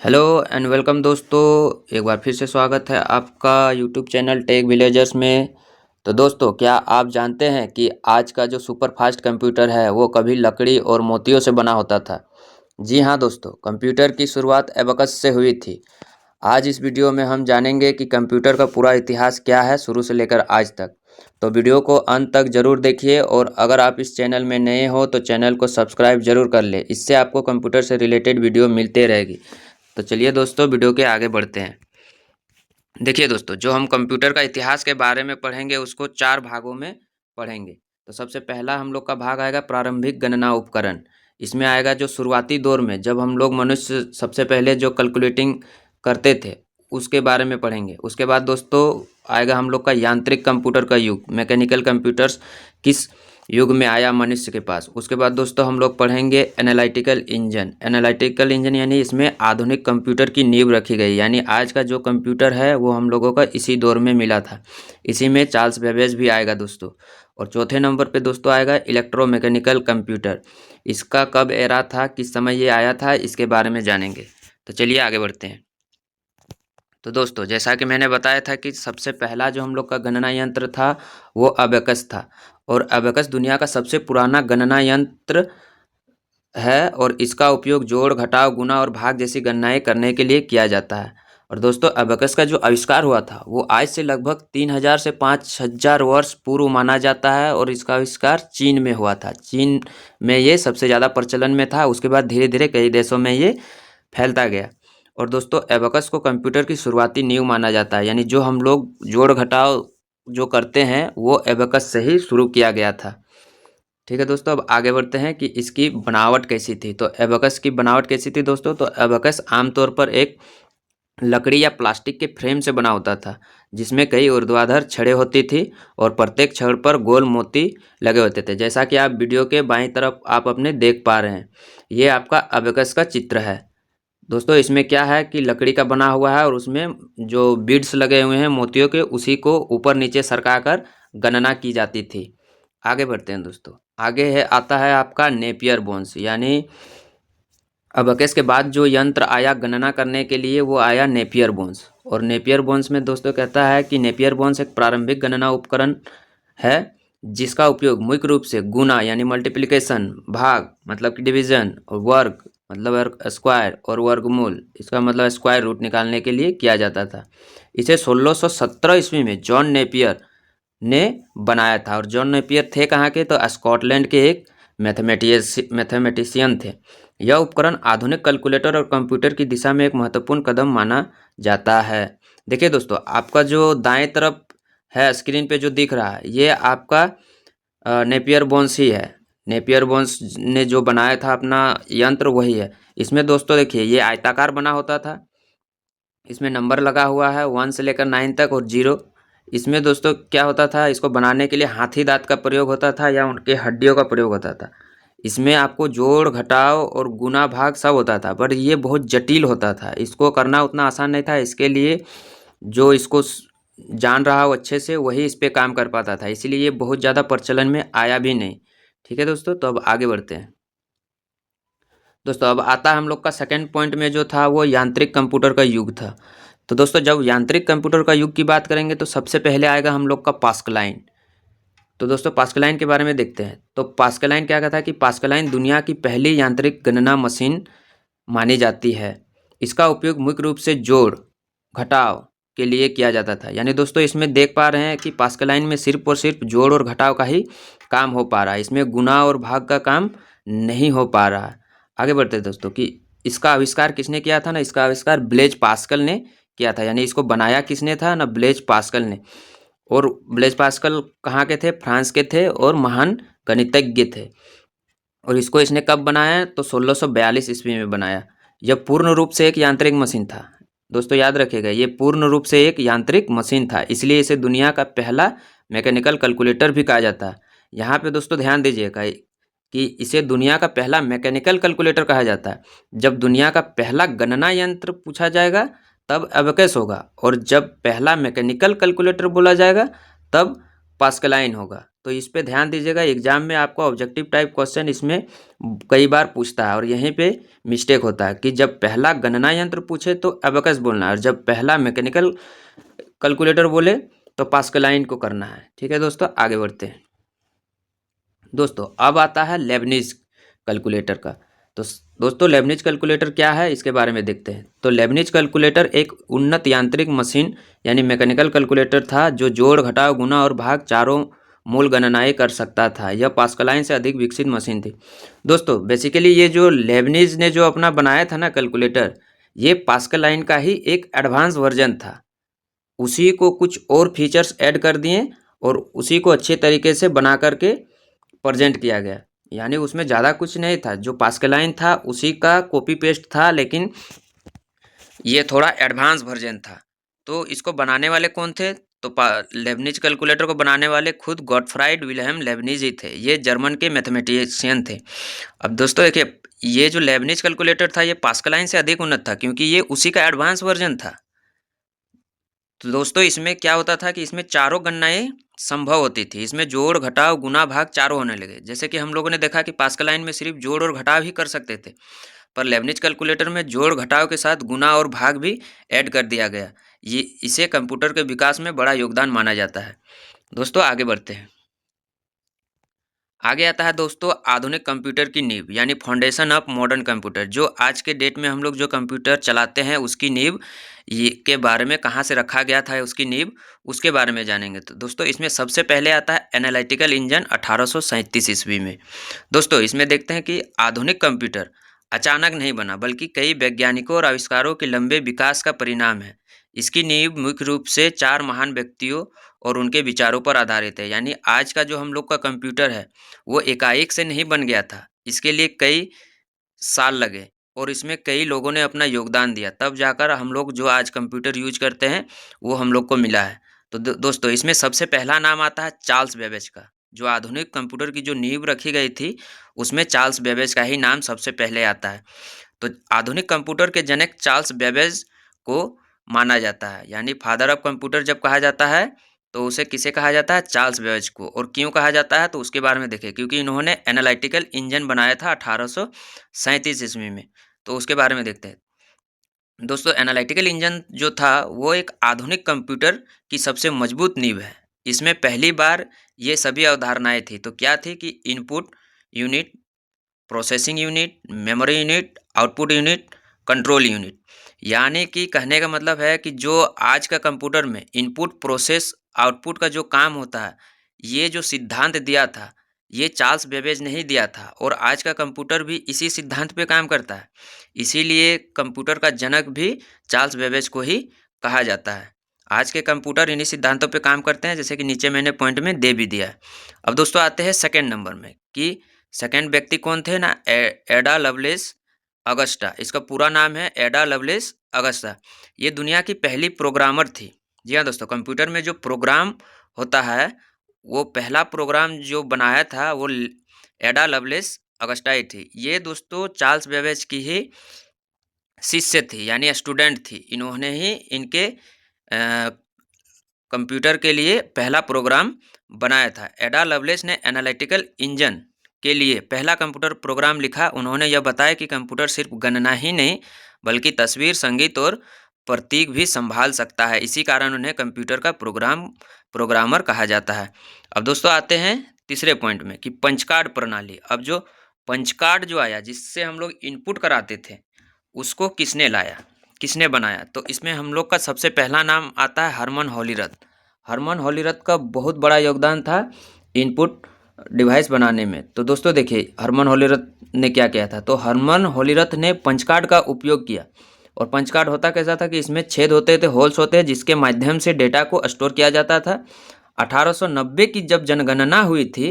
Hello and welcome दोस्तों। एक बार फिर से स्वागत है आपका यूट्यूब चैनल टेक विलेजर्स में। तो दोस्तों, क्या आप जानते हैं कि आज का जो सुपर फास्ट कंप्यूटर है वो कभी लकड़ी और मोतियों से बना होता था। जी हाँ दोस्तों, कंप्यूटर की शुरुआत एबकस से हुई थी। आज इस वीडियो में हम जानेंगे कि कंप्यूटर का पूरा इतिहास क्या है, शुरू से लेकर आज तक। तो वीडियो को अंत तक ज़रूर देखिए, और अगर आप इस चैनल में नए हो तो चैनल को सब्सक्राइब जरूर कर ले। इससे आपको कंप्यूटर से रिलेटेड वीडियो मिलते रहेगी। तो चलिए दोस्तों, वीडियो के आगे बढ़ते हैं। देखिए दोस्तों, जो हम कंप्यूटर का इतिहास के बारे में पढ़ेंगे उसको 4 भागों में पढ़ेंगे। तो सबसे पहला हम लोग का भाग आएगा प्रारंभिक गणना उपकरण। इसमें आएगा जो शुरुआती दौर में जब हम लोग मनुष्य सबसे पहले जो कैलकुलेटिंग करते थे उसके बारे में पढ़ेंगे। उसके बाद दोस्तों आएगा हम लोग का यांत्रिक कंप्यूटर का युग, मैकेनिकल कंप्यूटर्स किस युग में आया मनुष्य के पास। उसके बाद दोस्तों हम लोग पढ़ेंगे एनालिटिकल इंजन। एनालिटिकल इंजन यानी इसमें आधुनिक कंप्यूटर की नींव रखी गई, यानी आज का जो कंप्यूटर है वो हम लोगों का इसी दौर में मिला था। इसी में चार्ल्स बेबेज भी आएगा दोस्तों। और चौथे नंबर पे दोस्तों आएगा इलेक्ट्रोमैकेनिकल कंप्यूटर। इसका कब एरा था, किस समय ये आया था, इसके बारे में जानेंगे। तो चलिए आगे बढ़ते हैं। तो दोस्तों, जैसा कि मैंने बताया था कि सबसे पहला जो हम लोग का गणना यंत्र था वो अबेकस था। और अबेकस दुनिया का सबसे पुराना गणना यंत्र है, और इसका उपयोग जोड़, घटाव, गुणा और भाग जैसी गणनाएं करने के लिए किया जाता है। और दोस्तों, अबेकस का जो आविष्कार हुआ था वो आज से लगभग 3000 से 5000 वर्ष पूर्व माना जाता है, और इसका आविष्कार चीन में हुआ था। चीन में ये सबसे ज़्यादा प्रचलन में था। उसके बाद धीरे धीरे कई देशों में ये फैलता गया। और दोस्तों, एबेकस को कंप्यूटर की शुरुआती नींव माना जाता है, यानी जो हम लोग जोड़ घटाव जो करते हैं वो एबेकस से ही शुरू किया गया था। ठीक है दोस्तों, अब आगे बढ़ते हैं कि इसकी बनावट कैसी थी। तो एबेकस की बनावट कैसी थी दोस्तों? तो एबेकस आमतौर पर एक लकड़ी या प्लास्टिक के फ्रेम से बना होता था, जिसमें कई ऊर्ध्वाधर छड़ें होती थी और प्रत्येक छड़ पर गोल मोती लगे होते थे, जैसा कि आप वीडियो के बाईं तरफ आप अपने देख पा रहे हैं। ये आपका एबेकस का चित्र है दोस्तों। इसमें क्या है कि लकड़ी का बना हुआ है और उसमें जो बीड्स लगे हुए हैं मोतियों के, उसी को ऊपर नीचे सरका कर गणना की जाती थी। आगे बढ़ते हैं दोस्तों। आगे है आता है आपका नेपियर बोन्स, यानी अबेकस के बाद जो यंत्र आया गणना करने के लिए वो आया नेपियर बोन्स। और नेपियर बोन्स में दोस्तों कहता है कि नेपियर बोन्स एक प्रारंभिक गणना उपकरण है जिसका उपयोग मुख्य रूप से गुणा यानी मल्टीप्लिकेशन, भाग मतलब कि डिवीजन, और वर्ग मतलब स्क्वायर, और वर्गमूल इसका मतलब स्क्वायर रूट निकालने के लिए किया जाता था। इसे 1617 ईस्वी में जॉन नेपियर ने बनाया था। और जॉन नेपियर थे कहाँ के? तो स्कॉटलैंड के एक मैथमेटिशियन थे। यह उपकरण आधुनिक कैलकुलेटर और कंप्यूटर की दिशा में एक महत्वपूर्ण कदम माना जाता है। देखिए दोस्तों, आपका जो दाएं तरफ है स्क्रीन पे जो दिख रहा है ये आपका नेपियर बोन्स ही है। नेपियर बोन्स ने जो बनाया था अपना यंत्र वही है। इसमें दोस्तों देखिए, ये आयताकार बना होता था। इसमें नंबर लगा हुआ है 1 से लेकर 9 तक और 0। इसमें दोस्तों क्या होता था, इसको बनाने के लिए हाथी दांत का प्रयोग होता था या उनके हड्डियों का प्रयोग होता था। इसमें आपको जोड़, घटाव और गुना, भाग सब होता था, पर ये बहुत जटिल होता था। इसको करना उतना आसान नहीं था। इसके लिए जो इसको जान रहा हो अच्छे से वही इस पे काम कर पाता था, इसीलिए ये बहुत ज़्यादा प्रचलन में आया भी नहीं। ठीक है दोस्तों, तो अब आगे बढ़ते हैं। दोस्तों अब आता है हम लोग का सेकंड पॉइंट में जो था वो यांत्रिक कंप्यूटर का युग था। तो दोस्तों, जब यांत्रिक कंप्यूटर का युग की बात करेंगे तो सबसे पहले आएगा हम लोग का पास्कलाइन। तो दोस्तों पास्कलाइन के बारे में देखते हैं। तो पास्कलाइन क्या कहता है कि पास्कलाइन दुनिया की पहली यांत्रिक गणना मशीन मानी जाती है। इसका उपयोग मुख्य रूप से जोड़, घटाव के लिए किया जाता था। यानी दोस्तों इसमें देख पा रहे हैं कि पास्कलाइन में सिर्फ और सिर्फ जोड़ और घटाव का ही काम हो पा रहा है, इसमें गुणा और भाग का काम नहीं हो पा रहा है। आगे बढ़ते हैं दोस्तों कि इसका आविष्कार किसने किया था ना, इसका आविष्कार ब्लेज पास्कल ने किया था। यानी इसको बनाया किसने था ना, ब्लेज पास्कल ने। और ब्लेज पास्कल कहाँ के थे? फ्रांस के थे और महान गणितज्ञ थे। और इसको इसने कब बनाया? तो 1642 ईस्वी में बनाया। यह पूर्ण रूप से एक यांत्रिक मशीन था। दोस्तों याद रखिएगा, ये पूर्ण रूप से एक यांत्रिक मशीन था, इसलिए इसे दुनिया का पहला मैकेनिकल कैलकुलेटर भी कहा जाता है। यहाँ पे दोस्तों ध्यान दीजिएगा कि इसे दुनिया का पहला मैकेनिकल कैलकुलेटर कहा जाता है। जब दुनिया का पहला गणना यंत्र पूछा जाएगा तब अबेकस होगा, और जब पहला मैकेनिकल कैलकुलेटर बोला जाएगा तब पास्कलाइन होगा। तो इस पे ध्यान दीजिएगा, एग्जाम में आपको ऑब्जेक्टिव टाइप क्वेश्चन इसमें कई बार पूछता है और यहीं पे मिस्टेक होता है कि जब पहला गणना यंत्र पूछे तो एबेकस बोलना है और जब पहला मैकेनिकल कैलकुलेटर बोले तो पास्कलाइन को करना है। ठीक है दोस्तों, आगे बढ़ते हैं। दोस्तों अब आता है लेबनिज कैलकुलेटर का। तो दोस्तों लेबनिज कैलकुलेटर क्या है इसके बारे में देखते हैं। तो लेबनिज कैलकुलेटर एक उन्नत यांत्रिक मशीन यानी मैकेनिकल कैलकुलेटर था जो जोड़ घटाव गुणा और भाग चारों मूल गणनाएं कर सकता था। यह पास्कलाइन से अधिक विकसित मशीन थी। दोस्तों बेसिकली ये जो लेबनिज ने जो अपना बनाया था ना कैलकुलेटर, ये पास्कलाइन का ही एक एडवांस वर्जन था। उसी को कुछ और फीचर्स ऐड कर दिए और उसी को अच्छे तरीके से बना करके प्रेजेंट किया गया। यानी उसमें ज़्यादा कुछ नहीं था, जो पास्कलाइन था उसी का कॉपी पेस्ट था, लेकिन ये थोड़ा एडवांस वर्जन था। तो इसको बनाने वाले कौन थे? तो लेबनिज कैलकुलेटर को बनाने वाले खुद गॉटफ्राइड विल्हेम लेबनिज ही थे। ये जर्मन के मैथमेटिशियन थे। अब दोस्तों देखिए, ये जो लेबनिज कैलकुलेटर था ये पास्कलाइन से अधिक उन्नत था क्योंकि ये उसी का एडवांस वर्जन था। तो दोस्तों इसमें क्या होता था कि इसमें चारों गणनाएं संभव होती थी। इसमें जोड़ घटाव गुना भाग चारों होने लगे। जैसे कि हम लोगों ने देखा कि पास्कलाइन में सिर्फ जोड़ और घटाव ही कर सकते थे, पर लेबनिज कैलकुलेटर में जोड़ घटाव के साथ गुना और भाग भी ऐड कर दिया गया। ये इसे कंप्यूटर के विकास में बड़ा योगदान माना जाता है। दोस्तों आगे बढ़ते हैं। आगे आता है दोस्तों आधुनिक कंप्यूटर की नींव यानी फाउंडेशन ऑफ मॉडर्न कंप्यूटर। जो आज के डेट में हम लोग जो कंप्यूटर चलाते हैं उसकी नींव ये के बारे में, कहाँ से रखा गया था उसकी नींव, उसके बारे में जानेंगे। तो दोस्तों इसमें सबसे पहले आता है एनालिटिकल इंजन 1837 ईस्वी में। दोस्तों इसमें देखते हैं कि आधुनिक कंप्यूटर अचानक नहीं बना बल्कि कई वैज्ञानिकों और आविष्कारों के लंबे विकास का परिणाम है। इसकी नींव मुख्य रूप से 4 महान व्यक्तियों और उनके विचारों पर आधारित है। यानी आज का जो हम लोग का कंप्यूटर है वो एकाएक से नहीं बन गया था, इसके लिए कई साल लगे और इसमें कई लोगों ने अपना योगदान दिया, तब जाकर हम लोग जो आज कंप्यूटर यूज करते हैं वो हम लोग को मिला है। तो दोस्तों इसमें सबसे पहला नाम आता है चार्ल्स बेबेज का। जो आधुनिक कंप्यूटर की जो नींव रखी गई थी उसमें चार्ल्स बेबेज का ही नाम सबसे पहले आता है। तो आधुनिक कंप्यूटर के जनक चार्ल्स बेबेज को माना जाता है। यानी फादर ऑफ कंप्यूटर जब कहा जाता है तो उसे किसे कहा जाता है? चार्ल्स बेबेज को। और क्यों कहा जाता है तो उसके बारे में देखिए, क्योंकि इन्होंने एनालिटिकल इंजन बनाया था 1837 ईस्वी में। तो उसके बारे में देखते हैं। दोस्तों एनालिटिकल इंजन जो था वो एक आधुनिक कंप्यूटर की सबसे मजबूत नींव है। इसमें पहली बार ये सभी अवधारणाएं थी। तो क्या थी कि input unit, processing unit, memory unit, output unit, control unit. यानी कि कहने का मतलब है कि जो आज का कंप्यूटर में इनपुट, प्रोसेस, आउटपुट का जो काम होता है, ये जो सिद्धांत दिया था ये चार्ल्स बेबेज ने ही दिया था और आज का कंप्यूटर भी इसी सिद्धांत पे काम करता है। इसीलिए कंप्यूटर का जनक भी चार्ल्स बेबेज को ही कहा जाता है। आज के कंप्यूटर इन्हीं सिद्धांतों पे काम करते हैं, जैसे कि नीचे मैंने पॉइंट में दे भी दिया है। अब दोस्तों आते हैं सेकेंड नंबर में कि सेकेंड व्यक्ति कौन थे ना, एडा लवलेस अगस्टा। इसका पूरा नाम है एडा लवलेस अगस्टा। ये दुनिया की पहली प्रोग्रामर थी। जी हाँ दोस्तों, कंप्यूटर में जो प्रोग्राम होता है वो पहला प्रोग्राम जो बनाया था वो एडा लवलेस अगस्टा ही थी। ये दोस्तों चार्ल्स बेबेज की ही शिष्य थी यानी स्टूडेंट थी। इन्होंने ही इनके कंप्यूटर के लिए पहला प्रोग्राम बनाया था। एडा लवलेस ने एनालिटिकल इंजन के लिए पहला कंप्यूटर प्रोग्राम लिखा। उन्होंने यह बताया कि कंप्यूटर सिर्फ गणना ही नहीं बल्कि तस्वीर, संगीत और प्रतीक भी संभाल सकता है। इसी कारण उन्हें कंप्यूटर का प्रोग्रामर कहा जाता है। अब दोस्तों आते हैं तीसरे पॉइंट में कि पंचकार्ड प्रणाली। अब जो पंचकार्ड जो आया जिससे हम लोग इनपुट कराते थे उसको किसने लाया, किसने बनाया? तो इसमें हम लोग का सबसे पहला नाम आता है हरमन होलीरथ। हरमन होलीरथ का बहुत बड़ा योगदान था इनपुट डिवाइस बनाने में। तो दोस्तों देखिए हरमन होलीरथ ने क्या किया था। तो हरमन होलीरथ ने पंचकार्ड का उपयोग किया। और पंचकार्ड होता कैसा था कि इसमें छेद होते थे, होल्स होते हैं, जिसके माध्यम से डेटा को स्टोर किया जाता था। 1890 की जब जनगणना हुई थी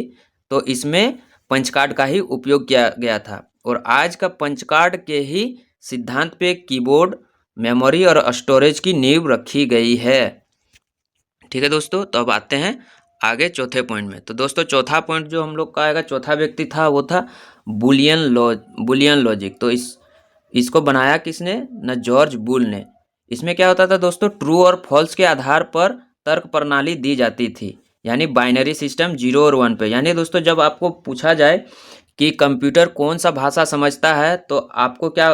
तो इसमें पंचकार्ड का ही उपयोग किया गया था। और आज का पंचकार्ड के ही सिद्धांत पे कीबोर्ड, मेमोरी और स्टोरेज की नींव रखी गई है। ठीक है दोस्तों, तो अब आते हैं आगे चौथे पॉइंट में। तो दोस्तों चौथा पॉइंट जो हम लोग का आएगा, चौथा व्यक्ति था वो था बुलियन लॉजिक। तो इसको बनाया किसने ना, जॉर्ज बुल ने। इसमें क्या होता था दोस्तों, ट्रू और फॉल्स के आधार पर तर्क प्रणाली दी जाती थी। यानी बाइनरी सिस्टम 0 और 1 पे। यानी दोस्तों जब आपको पूछा जाए कि कंप्यूटर कौन सा भाषा समझता है, तो आपको क्या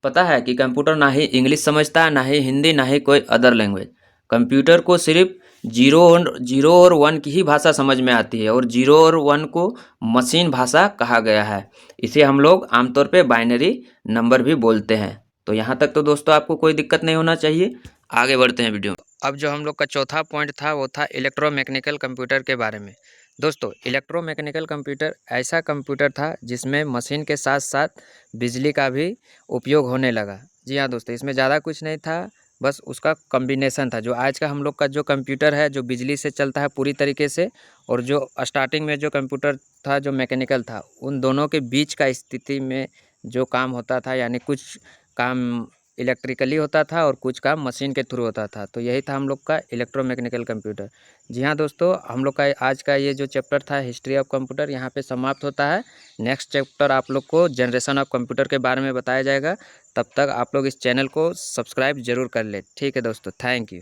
पता है कि कंप्यूटर ना ही इंग्लिश समझता है, ना ही हिंदी, ना ही कोई अदर लैंग्वेज। कंप्यूटर को सिर्फ 0 और 1 की ही भाषा समझ में आती है, और 0 और 1 को मशीन भाषा कहा गया है। इसे हम लोग आमतौर पे बाइनरी नंबर भी बोलते हैं। तो यहाँ तक तो दोस्तों आपको कोई दिक्कत नहीं होना चाहिए। आगे बढ़ते हैं वीडियो में। अब जो हम लोग का चौथा पॉइंट था वो था इलेक्ट्रोमैकेनिकल कंप्यूटर के बारे में। दोस्तों इलेक्ट्रोमैकेनिकल कंप्यूटर ऐसा कंप्यूटर था जिसमें मशीन के साथ साथ बिजली का भी उपयोग होने लगा। जी हाँ दोस्तों, इसमें ज़्यादा कुछ नहीं था, बस उसका कॉम्बिनेशन था। जो आज का हम लोग का जो कंप्यूटर है जो बिजली से चलता है पूरी तरीके से, और जो स्टार्टिंग में जो कंप्यूटर था जो मैकेनिकल था, उन दोनों के बीच का स्थिति में जो काम होता था, यानी कुछ काम इलेक्ट्रिकली होता था और कुछ काम मशीन के थ्रू होता था। तो यही था हम लोग का इलेक्ट्रोमैकेनिकल कंप्यूटर। जी हाँ दोस्तों, हम लोग का आज का ये जो चैप्टर था हिस्ट्री ऑफ कंप्यूटर यहाँ पे समाप्त होता है। नेक्स्ट चैप्टर आप लोग को जनरेशन ऑफ कंप्यूटर के बारे में बताया जाएगा। तब तक आप लोग इस चैनल को सब्सक्राइब जरूर कर ले। ठीक है दोस्तों, थैंक यू।